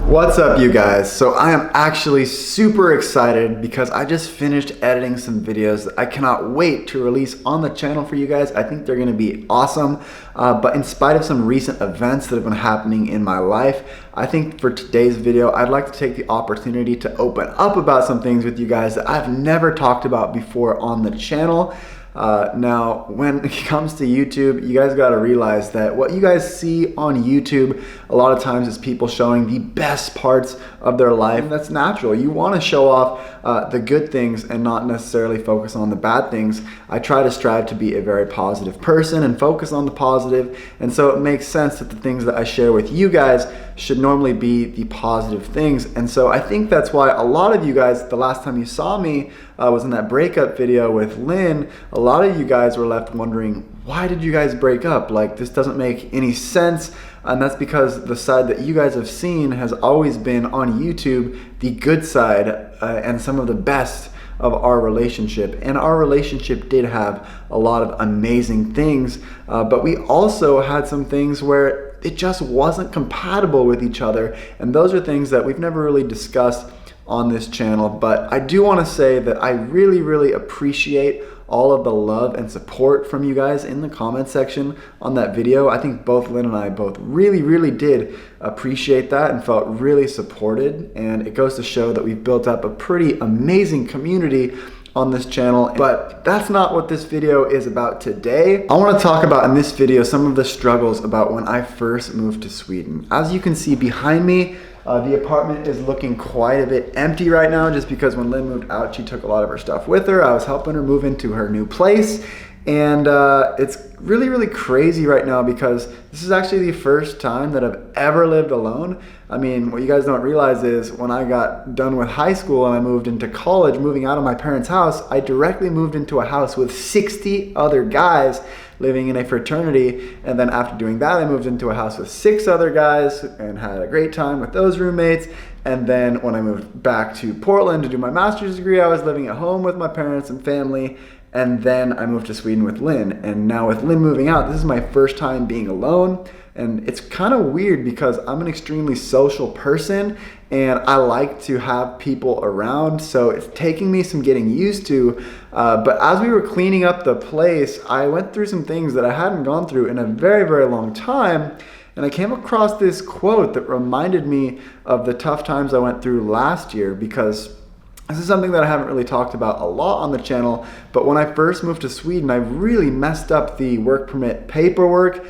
What's up, you guys? So I am actually super excited because I just finished editing some videos that I cannot wait to release on the channel for you guys. I think they're gonna be awesome. But in spite of some recent events that have been happening in my life, I think for today's video, I'd like to take the opportunity to open up about some things with you guys that I've never talked about before on the channel. Now, when it comes to YouTube, you guys got to realize that what you guys see on YouTube a lot of times is people showing the best parts of their life. And that's natural. You want to show off the good things and not necessarily focus on the bad things. I try to strive to be a very positive person and focus on the positive. And so it makes sense that the things that I share with you guys should normally be the positive things. And so I think that's why a lot of you guys, the last time you saw me was in that breakup video with Lynn. A lot of you guys were left wondering, why did you guys break up? Like, this doesn't make any sense. And that's because the side that you guys have seen has always been on YouTube, the good side and some of the best of our relationship. And our relationship did have a lot of amazing things, but we also had some things where it just wasn't compatible with each other. And those are things that we've never really discussed on this channel. But I do want to say that I really appreciate all of the love and support from you guys in the comment section on that video. I think both Lynn and I both really did appreciate that and felt really supported. And it goes to show that we've built up a pretty amazing community on this channel. But that's not what this video is about today. I want to talk about in this video some of the struggles about when I first moved to Sweden. As you can see behind me, the apartment is looking quite a bit empty right now, just because when Lynn moved out, she took a lot of her stuff with her. I was helping her move into her new place. And it's really crazy right now because this is actually the first time that I've ever lived alone. I mean, what you guys don't realize is when I got done with high school and I moved into college, moving out of my parents' house, I directly moved into a house with 60 other guys living in a fraternity. And then after doing that, I moved into a house with 6 other guys and had a great time with those roommates. And then when I moved back to Portland to do my master's degree, I was living at home with my parents and family. And then I moved to Sweden with Lynn. And now with Lynn moving out, this is my first time being alone. And it's kind of weird because I'm an extremely social person and I like to have people around. So it's taking me some getting used to. But as we were cleaning up the place, I went through some things that I hadn't gone through in a very long time. And I came across this quote that reminded me of the tough times I went through last year, because this is something that I haven't really talked about a lot on the channel, but when I first moved to Sweden, I really messed up the work permit paperwork.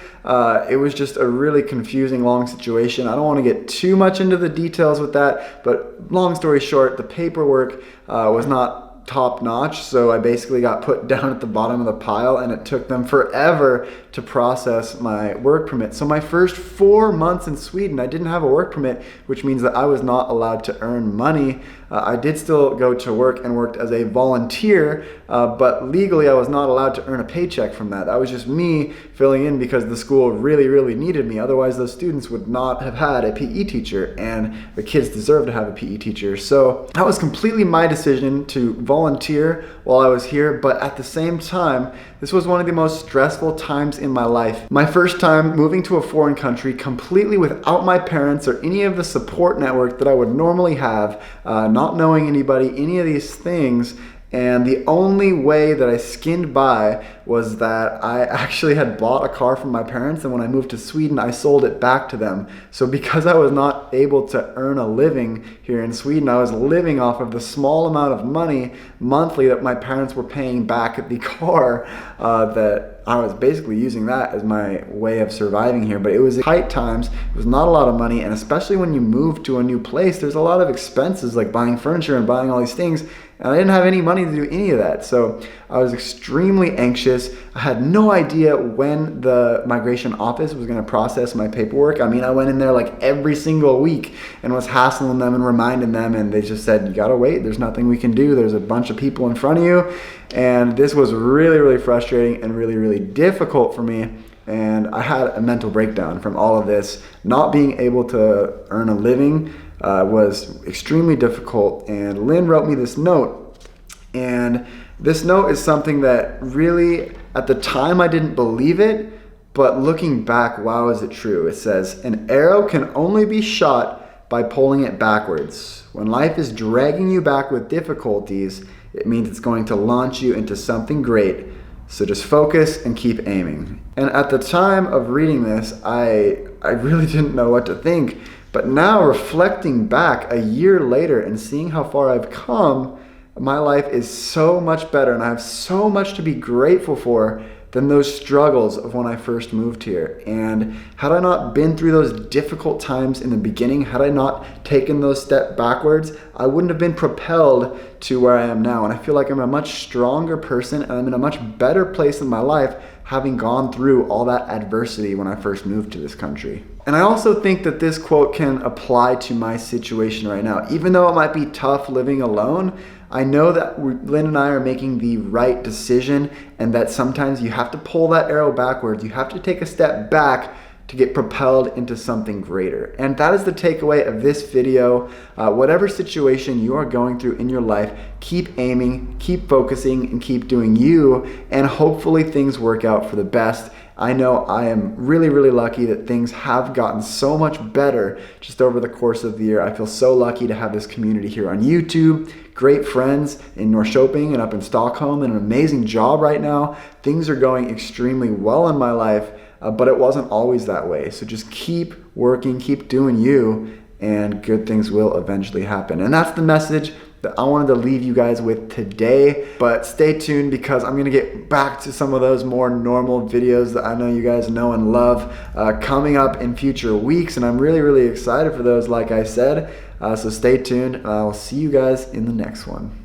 It was just a really confusing, long situation. I don't want to get too much into the details with that, but long story short, the paperwork was not top notch, so I basically got put down at the bottom of the pile, and it took them forever to process my work permit. So my first 4 months in Sweden, I didn't have a work permit, which means that I was not allowed to earn money. I did still go to work and worked as a volunteer, but legally I was not allowed to earn a paycheck from that. That was just me filling in because the school really needed me. Otherwise, those students would not have had a PE teacher, and the kids deserve to have a PE teacher. So that was completely my decision to volunteer while I was here, but at the same time, this was one of the most stressful times in my life. My first time moving to a foreign country completely without my parents or any of the support network that I would normally have, not knowing anybody, any of these things. And the only way that I skinned by was that I actually had bought a car from my parents, and when I moved to Sweden, I sold it back to them. So because I was not able to earn a living here in Sweden, I was living off of the small amount of money monthly that my parents were paying back the car, that I was basically using that as my way of surviving here. But it was tight times, it was not a lot of money, and especially when you move to a new place, there's a lot of expenses like buying furniture and buying all these things. And I didn't have any money to do any of that. So I was extremely anxious. I had no idea when the migration office was gonna process my paperwork. I mean, I went in there like every single week and was hassling them and reminding them, and they just said, you gotta wait, there's nothing we can do. There's a bunch of people in front of you. And this was really frustrating and really difficult for me. And I had a mental breakdown from all of this. Not being able to earn a living was extremely difficult. And Lynn wrote me this note, and this note is something that really, at the time I didn't believe it, but looking back, wow, is it true? It says, an arrow can only be shot by pulling it backwards. When life is dragging you back with difficulties, it means it's going to launch you into something great. So just focus and keep aiming. And at the time of reading this, I really didn't know what to think. But now reflecting back a year later and seeing how far I've come, my life is so much better and I have so much to be grateful for than those struggles of when I first moved here. And had I not been through those difficult times in the beginning, had I not taken those steps backwards, I wouldn't have been propelled to where I am now. And I feel like I'm a much stronger person and I'm in a much better place in my life having gone through all that adversity when I first moved to this country. And I also think that this quote can apply to my situation right now. Even though it might be tough living alone, I know that Lynn and I are making the right decision and that sometimes you have to pull that arrow backwards. You have to take a step back to get propelled into something greater. And that is the takeaway of this video. Whatever situation you are going through in your life, keep aiming, keep focusing, and keep doing you, and hopefully things work out for the best. I know I am really, really lucky that things have gotten so much better just over the course of the year. I feel so lucky to have this community here on YouTube, great friends in Norrköping and up in Stockholm, and an amazing job right now. Things are going extremely well in my life, but it wasn't always that way. So just keep working, keep doing you, and good things will eventually happen. And that's the message that I wanted to leave you guys with today. But stay tuned because I'm gonna get back to some of those more normal videos that I know you guys know and love coming up in future weeks. And I'm really, really excited for those, like I said. So stay tuned. I'll see you guys in the next one.